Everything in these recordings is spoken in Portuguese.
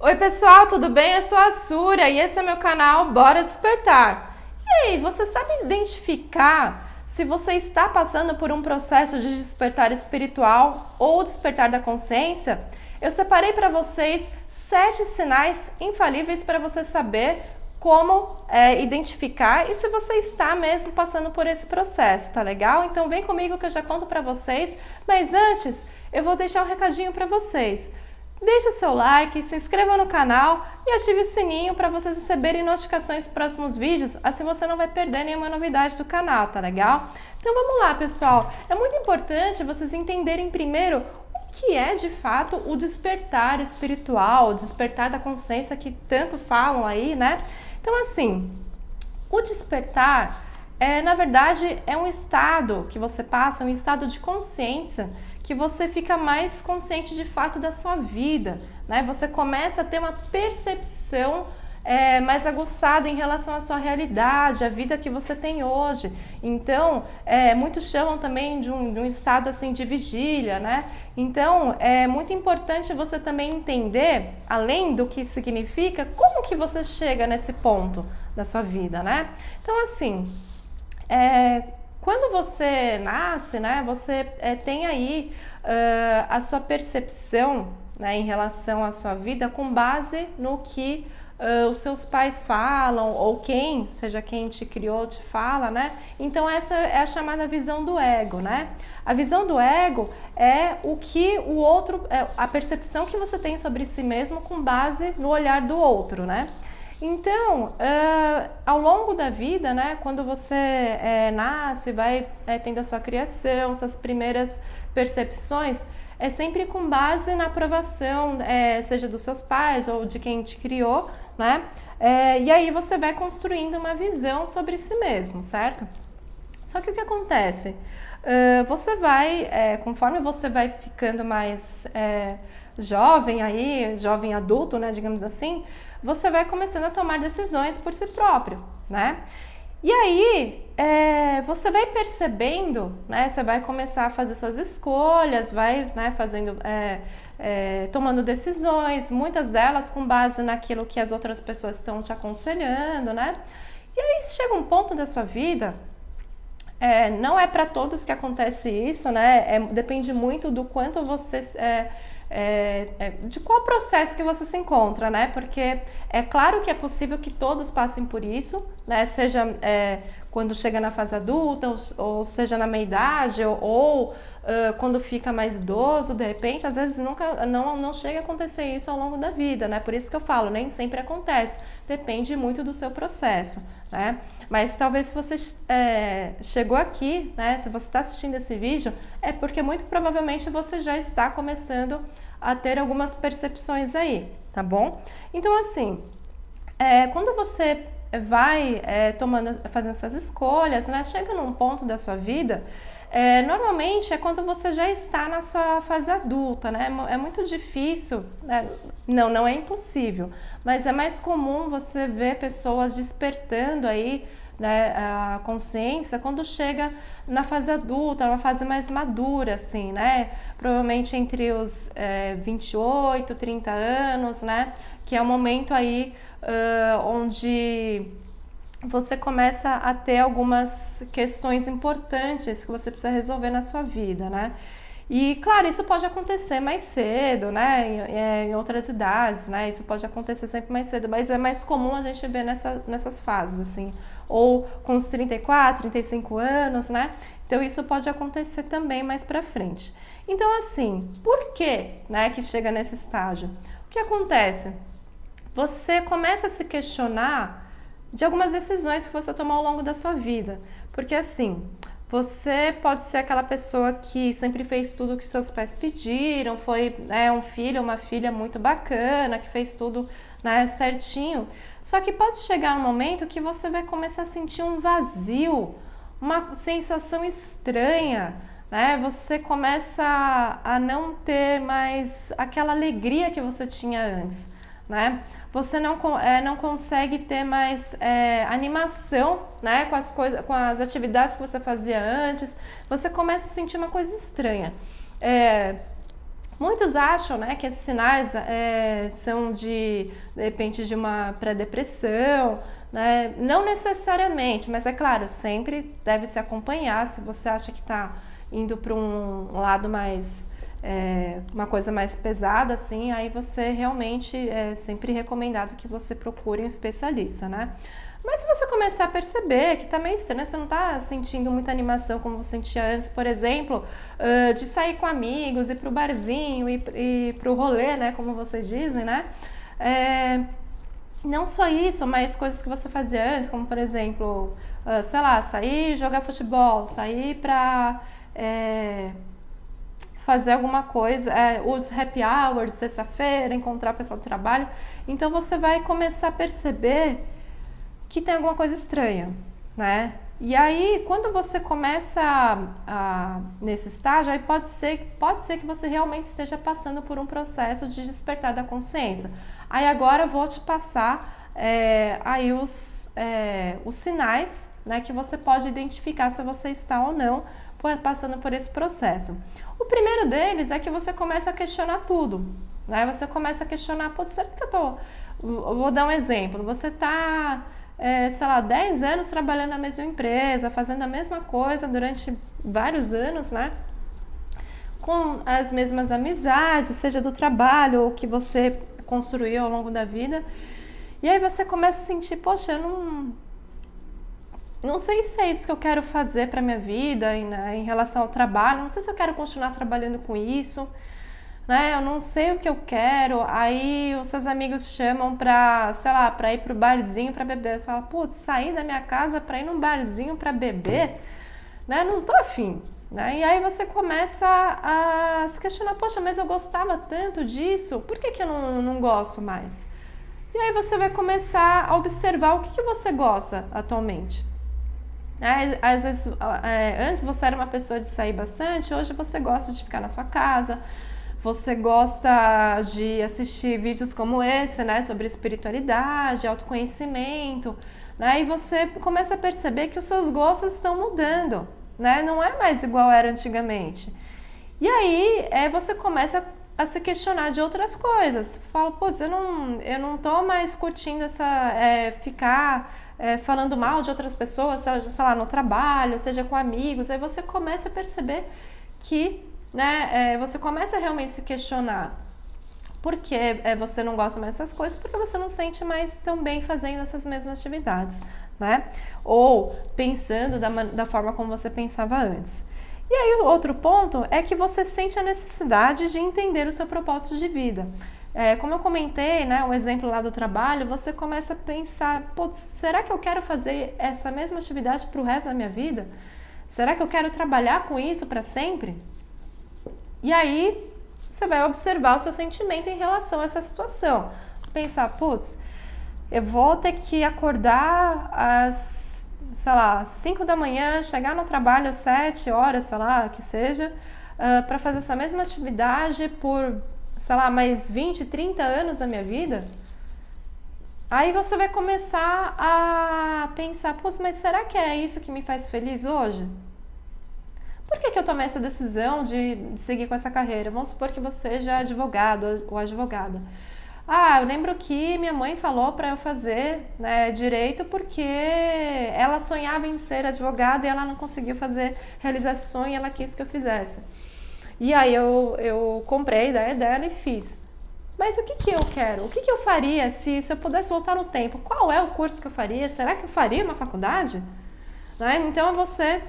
Oi pessoal, tudo bem? Eu sou a Súria e esse é meu canal Bora Despertar. E aí, você sabe identificar se você está passando por um processo de despertar espiritual ou despertar da consciência? Eu separei para vocês 7 sinais infalíveis para você saber como identificar e se você está mesmo passando por esse processo, tá legal? Então vem comigo que eu já conto para vocês, mas antes eu vou deixar um recadinho para vocês. Deixe seu like, se inscreva no canal e ative o sininho para vocês receberem notificações dos próximos vídeos, assim você não vai perder nenhuma novidade do canal, tá legal? Então vamos lá, pessoal. É muito importante vocês entenderem primeiro o que é de fato o despertar espiritual, o despertar da consciência que tanto falam aí, né? Então assim, o despertar na verdade, é um estado que você passa, um estado de consciência, que você fica mais consciente de fato da sua vida, né? Você começa a ter uma percepção mais aguçada em relação à sua realidade, à vida que você tem hoje. Então, muitos chamam também de um estado assim de vigília, né? Então, é muito importante você também entender, além do que significa, como que você chega nesse ponto da sua vida, né? Então, assim, quando você nasce, né, você tem aí a sua percepção, né, em relação à sua vida com base no que os seus pais falam ou quem, seja quem te criou, te fala, né? Então essa é a chamada visão do ego, né? A visão do ego é o que o outro, a percepção que você tem sobre si mesmo com base no olhar do outro, né? Então, ao longo da vida, né, quando você nasce, vai tendo a sua criação, suas primeiras percepções, é sempre com base na aprovação, seja dos seus pais ou de quem te criou, né? E aí você vai construindo uma visão sobre si mesmo, certo? Só que o que acontece? Você vai, conforme você vai ficando mais jovem aí, jovem adulto, né, digamos assim, você vai começando a tomar decisões por si próprio, né? E aí, você vai percebendo, né? Você vai começar a fazer suas escolhas, vai, né, fazendo, tomando decisões, muitas delas com base naquilo que as outras pessoas estão te aconselhando, né? E aí chega um ponto da sua vida, não é para todos que acontece isso, né? Depende muito do quanto você de qual processo que você se encontra, né? Porque é claro que é possível que todos passem por isso, né? Seja quando chega na fase adulta, ou seja na meia-idade, ou quando fica mais idoso, de repente, às vezes não chega a acontecer isso ao longo da vida, né? Por isso que eu falo, nem sempre acontece, depende muito do seu processo, né? Mas talvez se você chegou aqui, né? Se você está assistindo esse vídeo, é porque muito provavelmente você já está começando a ter algumas percepções aí, tá bom? Então, assim, quando você vai fazendo essas escolhas, né? Chega num ponto da sua vida, normalmente é quando você já está na sua fase adulta, né? É muito difícil, né? Não é impossível, mas é mais comum você ver pessoas despertando aí, né, a consciência quando chega na fase adulta, uma fase mais madura, assim, né? Provavelmente entre os 28, 30 anos, né? Que é o momento aí onde você começa a ter algumas questões importantes que você precisa resolver na sua vida, né? E, claro, isso pode acontecer mais cedo, né? Em outras idades, né? Isso pode acontecer sempre mais cedo, mas é mais comum a gente ver nessas fases, assim. Ou com os 34, 35 anos, né? Então, isso pode acontecer também mais pra frente. Então, assim, por que, né, que chega nesse estágio? O que acontece? Você começa a se questionar de algumas decisões que você tomou ao longo da sua vida. Porque, assim, você pode ser aquela pessoa que sempre fez tudo o que seus pais pediram, foi um filho ou uma filha muito bacana, que fez tudo, né, certinho. Só que pode chegar um momento que você vai começar a sentir um vazio, uma sensação estranha, né? Você começa a não ter mais aquela alegria que você tinha antes, né? Você não consegue ter mais animação, né, com as coisas, com as atividades que você fazia antes. Você começa a sentir uma coisa estranha. Muitos acham, né, que esses sinais são de repente, de uma pré-depressão, né? Não necessariamente, mas é claro, sempre deve se acompanhar. Se você acha que está indo para um lado mais, uma coisa mais pesada, assim, aí você realmente é sempre recomendado que você procure um especialista, né? Mas se você começar a perceber que tá meio estranho, você não tá sentindo muita animação como você sentia antes, por exemplo, de sair com amigos, ir pro barzinho, ir pro rolê, né, como vocês dizem, né? Não só isso, mas coisas que você fazia antes, como por exemplo, sei lá, sair jogar futebol, sair pra fazer alguma coisa, os happy hours de sexta-feira, encontrar o pessoal do trabalho. Então você vai começar a perceber que tem alguma coisa estranha, né? E aí, quando você começa nesse estágio, aí pode ser que você realmente esteja passando por um processo de despertar da consciência. Aí agora eu vou te passar aí os sinais, né, que você pode identificar se você está ou não passando por esse processo. O primeiro deles é que você começa a questionar tudo, né? Você começa a questionar, pô, será que eu vou dar um exemplo, você está sei lá, 10 anos trabalhando na mesma empresa, fazendo a mesma coisa durante vários anos, né? Com as mesmas amizades, seja do trabalho ou que você construiu ao longo da vida. E aí você começa a sentir, poxa, eu não sei se é isso que eu quero fazer para minha vida em relação ao trabalho, não sei se eu quero continuar trabalhando com isso, né? Eu não sei o que eu quero. Aí os seus amigos chamam pra, sei lá, pra ir pro barzinho pra beber. Você fala, putz, sair da minha casa pra ir num barzinho pra beber, né? Não tô afim, né? E aí você começa a se questionar, poxa, mas eu gostava tanto disso, por que eu não gosto mais? E aí você vai começar a observar o que você gosta atualmente. Às vezes, antes você era uma pessoa de sair bastante, hoje você gosta de ficar na sua casa, você gosta de assistir vídeos como esse, né, sobre espiritualidade, autoconhecimento, né, e você começa a perceber que os seus gostos estão mudando, né, não é mais igual era antigamente. E aí você começa a se questionar de outras coisas. Fala, putz, eu não tô mais curtindo ficar falando mal de outras pessoas, seja, sei lá, no trabalho, seja com amigos. Aí você começa a perceber que, né, você começa a realmente se questionar por que você não gosta mais dessas coisas, porque você não sente mais tão bem fazendo essas mesmas atividades, né? Ou pensando da forma como você pensava antes. E aí o outro ponto é que você sente a necessidade de entender o seu propósito de vida. Como eu comentei, né, o exemplo lá do trabalho, você começa a pensar, putz, será que eu quero fazer essa mesma atividade para o resto da minha vida? Será que eu quero trabalhar com isso para sempre? E aí você vai observar o seu sentimento em relação a essa situação. Pensar, putz, eu vou ter que acordar às, sei lá, 5 da manhã, chegar no trabalho às 7 horas, sei lá, que seja, para fazer essa mesma atividade por, sei lá, mais 20, 30 anos da minha vida. Aí você vai começar a pensar, pô, mas será que é isso que me faz feliz hoje? Por que eu tomei essa decisão de seguir com essa carreira? Vamos supor que você já é advogado ou advogada. Eu lembro que minha mãe falou para eu fazer, né, direito porque ela sonhava em ser advogada e ela não conseguiu realizar esse sonho e ela quis que eu fizesse. E aí eu comprei a ideia dela e fiz. Mas o que eu quero? O que eu faria se eu pudesse voltar no tempo? Qual é o curso que eu faria? Será que eu faria uma faculdade? Né? Então você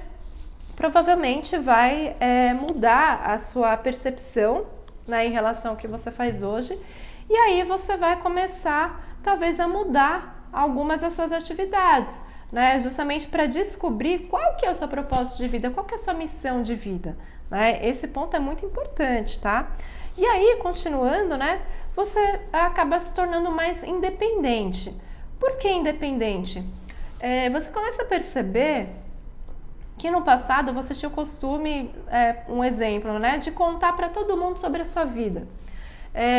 provavelmente vai mudar a sua percepção, né, em relação ao que você faz hoje. E aí você vai começar, talvez, a mudar algumas das suas atividades, né? Justamente para descobrir qual que é o seu propósito de vida, qual que é a sua missão de vida, né? Esse ponto é muito importante, tá? E aí, continuando, né? Você acaba se tornando mais independente. Por que independente? Você começa a perceber que no passado você tinha o costume, um exemplo, né? De contar para todo mundo sobre a sua vida.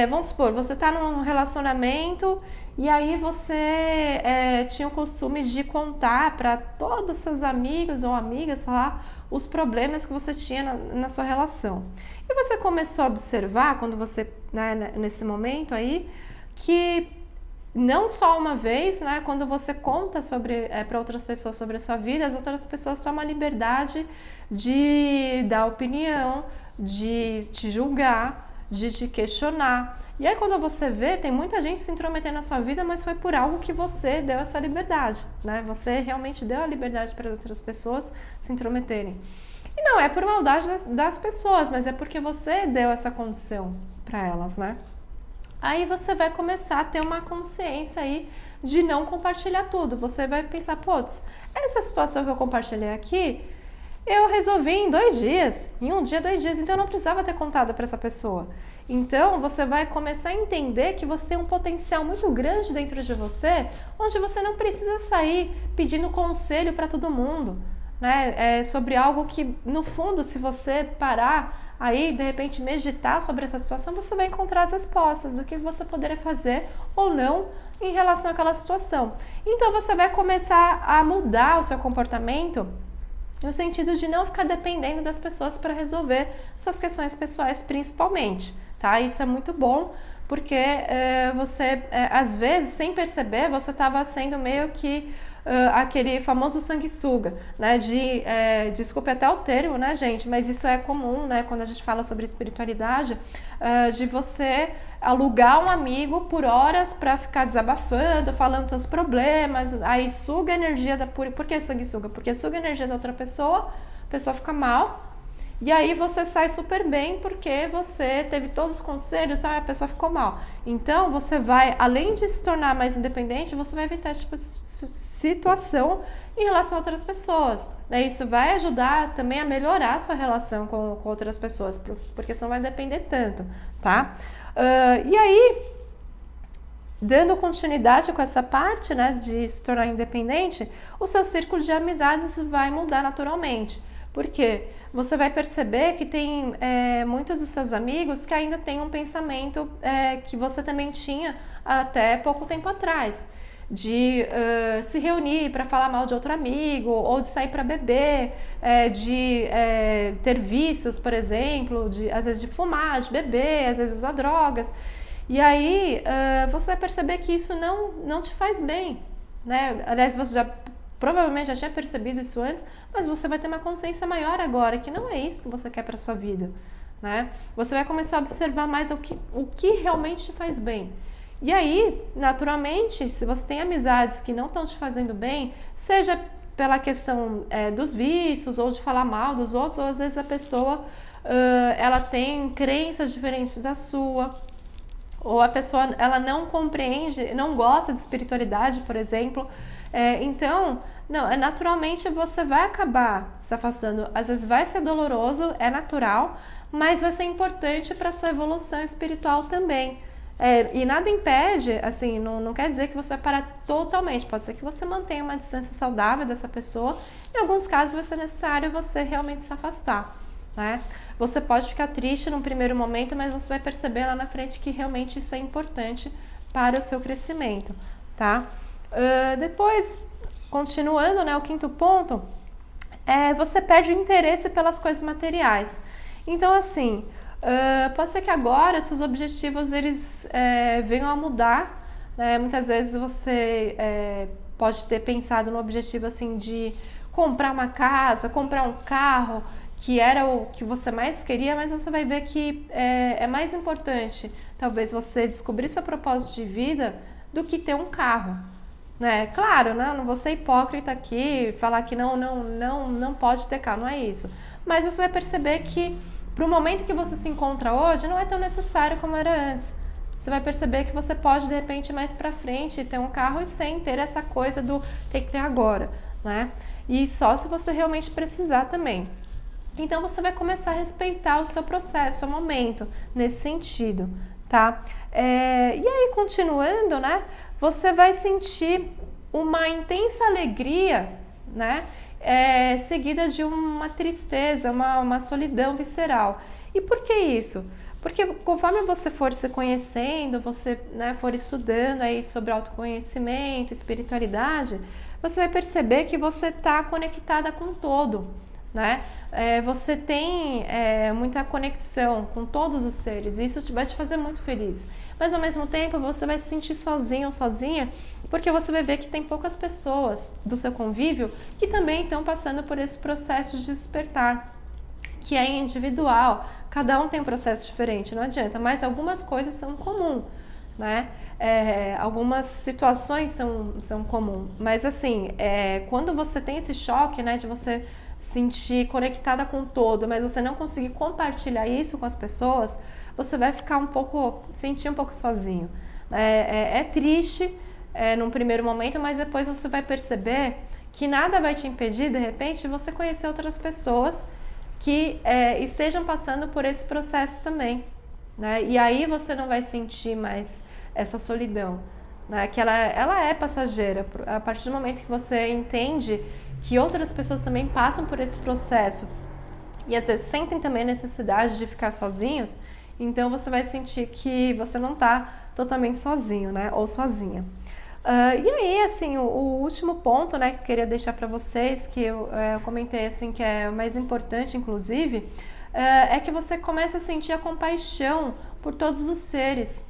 Vamos supor, você está num relacionamento e aí você tinha o costume de contar para todos os seus amigos ou amigas, sei lá, os problemas que você tinha na sua relação. E você começou a observar, quando você, né, nesse momento aí, que não só uma vez, né, quando você conta para outras pessoas sobre a sua vida, as outras pessoas tomam a liberdade de dar opinião, de te julgar, de te questionar. E aí quando você vê, tem muita gente se intrometendo na sua vida, mas foi por algo que você deu essa liberdade, né? Você realmente deu a liberdade para outras pessoas se intrometerem. E não é por maldade das pessoas, mas é porque você deu essa condição para elas, né? Aí você vai começar a ter uma consciência aí de não compartilhar tudo. Você vai pensar, putz, essa situação que eu compartilhei aqui, eu resolvi em 2 dias, em 1 dia, 2 dias, então eu não precisava ter contado para essa pessoa. Então você vai começar a entender que você tem um potencial muito grande dentro de você, onde você não precisa sair pedindo conselho para todo mundo, né? Sobre algo que, no fundo, se você parar aí, de repente, meditar sobre essa situação, você vai encontrar as respostas do que você poderia fazer ou não em relação àquela situação. Então você vai começar a mudar o seu comportamento no sentido de não ficar dependendo das pessoas para resolver suas questões pessoais, principalmente, tá? Isso é muito bom, porque você, às vezes, sem perceber, você estava sendo meio que aquele famoso sanguessuga, né? Desculpe até o termo, né, gente? Mas isso é comum, né? Quando a gente fala sobre espiritualidade, de você alugar um amigo por horas para ficar desabafando, falando seus problemas, aí suga a energia Por que sanguessuga? Porque suga a energia da outra pessoa, a pessoa fica mal, e aí você sai super bem porque você teve todos os conselhos, a pessoa ficou mal. Então você vai, além de se tornar mais independente, você vai evitar esse tipo de situação em relação a outras pessoas. Isso vai ajudar também a melhorar a sua relação com outras pessoas, porque você não vai depender tanto, tá? E aí, dando continuidade com essa parte, né, de se tornar independente, o seu círculo de amizades vai mudar naturalmente. Por quê? Você vai perceber que tem muitos dos seus amigos que ainda têm um pensamento que você também tinha até pouco tempo atrás, de se reunir para falar mal de outro amigo, ou de sair para beber, de ter vícios, por exemplo, às vezes de fumar, de beber, às vezes usar drogas. E aí você vai perceber que isso não te faz bem, né? Aliás, você provavelmente já tinha percebido isso antes, mas você vai ter uma consciência maior agora, que não é isso que você quer para sua vida, né? Você vai começar a observar mais o que realmente te faz bem. E aí, naturalmente, se você tem amizades que não estão te fazendo bem, seja pela questão dos vícios, ou de falar mal dos outros, ou às vezes a pessoa ela tem crenças diferentes da sua, ou a pessoa ela não compreende, não gosta de espiritualidade, por exemplo. Então, naturalmente você vai acabar se afastando. Às vezes vai ser doloroso, é natural, mas vai ser importante para a sua evolução espiritual também. E nada impede, assim, não quer dizer que você vai parar totalmente. Pode ser que você mantenha uma distância saudável dessa pessoa. Em alguns casos vai ser necessário você realmente se afastar, né? Você pode ficar triste num primeiro momento, mas você vai perceber lá na frente que realmente isso é importante para o seu crescimento, tá? Depois, continuando, né, o 5º ponto, você perde o interesse pelas coisas materiais. Então, assim, pode ser que agora seus objetivos eles venham a mudar, né? Muitas vezes você pode ter pensado no objetivo assim de comprar uma casa, comprar um carro, que era o que você mais queria, mas você vai ver que é mais importante talvez você descobrir seu propósito de vida do que ter um carro, né? Claro, não vou ser hipócrita aqui, falar que não pode ter carro, não é isso. Mas você vai perceber que para o momento que você se encontra hoje, não é tão necessário como era antes. Você vai perceber que você pode, de repente, mais para frente, ter um carro e sem ter essa coisa do tem que ter agora, né? E só se você realmente precisar também. Então, você vai começar a respeitar o seu processo, o seu momento, nesse sentido, tá? E aí, continuando, né? Você vai sentir uma intensa alegria, né? Seguida de uma tristeza, uma solidão visceral. E por que isso? Porque conforme você for se conhecendo, você, né, for estudando aí sobre autoconhecimento, espiritualidade, você vai perceber que você está conectada com o todo, né? Você tem muita conexão com todos os seres, e isso vai te fazer muito feliz. Mas ao mesmo tempo você vai se sentir sozinho ou sozinha, porque você vai ver que tem poucas pessoas do seu convívio que também estão passando por esse processo de despertar, que é individual, cada um tem um processo diferente, não adianta, mas algumas coisas são comuns, né? Algumas situações são comuns, mas assim, quando você tem esse choque, né, de você sentir conectada com o todo, mas você não conseguir compartilhar isso com as pessoas, você vai ficar sentir um pouco sozinho. É triste num primeiro momento, mas depois você vai perceber que nada vai te impedir, de repente, de você conhecer outras pessoas que estejam passando por esse processo também, né? E aí você não vai sentir mais essa solidão, né? Que ela é passageira. A partir do momento que você entende que outras pessoas também passam por esse processo e às vezes sentem também a necessidade de ficar sozinhos, então você vai sentir que você não está totalmente sozinho, né? Ou sozinha. E aí, assim, o último ponto, né, que eu queria deixar para vocês, que eu comentei, assim, que é o mais importante, inclusive, é que você começa a sentir a compaixão por todos os seres,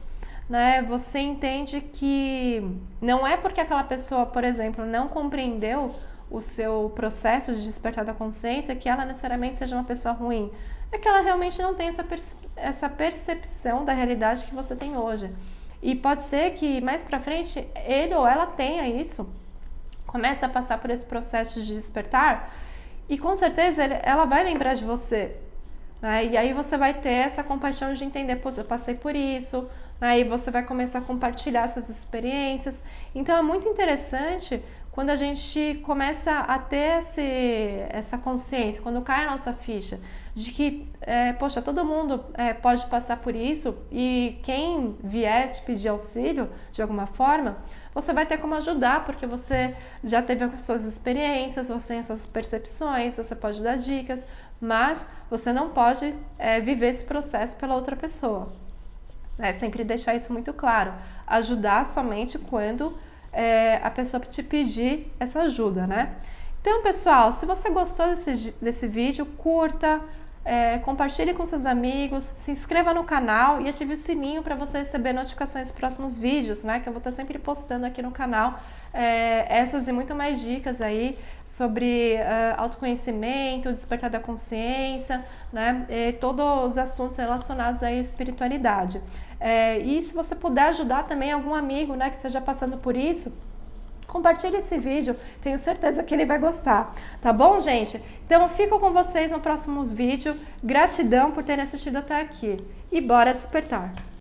né? Você entende que não é porque aquela pessoa, por exemplo, não compreendeu o seu processo de despertar da consciência que ela necessariamente seja uma pessoa ruim. É que ela realmente não tem essa percepção da realidade que você tem hoje. E pode ser que mais pra frente ele ou ela tenha isso, comece a passar por esse processo de despertar e com certeza ela vai lembrar de você, né? E aí você vai ter essa compaixão de entender, pô, eu passei por isso, aí você vai começar a compartilhar suas experiências. Então é muito interessante quando a gente começa a ter essa consciência, quando cai a nossa ficha de que, poxa, todo mundo pode passar por isso e quem vier te pedir auxílio de alguma forma, você vai ter como ajudar, porque você já teve as suas experiências, você tem as suas percepções, você pode dar dicas, mas você não pode viver esse processo pela outra pessoa. Sempre deixar isso muito claro. Ajudar somente quando a pessoa te pedir essa ajuda, né? Então, pessoal, se você gostou desse vídeo, curta, compartilhe com seus amigos, se inscreva no canal e ative o sininho para você receber notificações dos próximos vídeos, né? Que eu vou estar sempre postando aqui no canal essas e muito mais dicas aí sobre autoconhecimento, despertar da consciência, né? Todos os assuntos relacionados à espiritualidade. E se você puder ajudar também algum amigo, né, que esteja passando por isso, compartilhe esse vídeo, tenho certeza que ele vai gostar, tá bom, gente? Então eu fico com vocês no próximo vídeo, gratidão por terem assistido até aqui e bora despertar!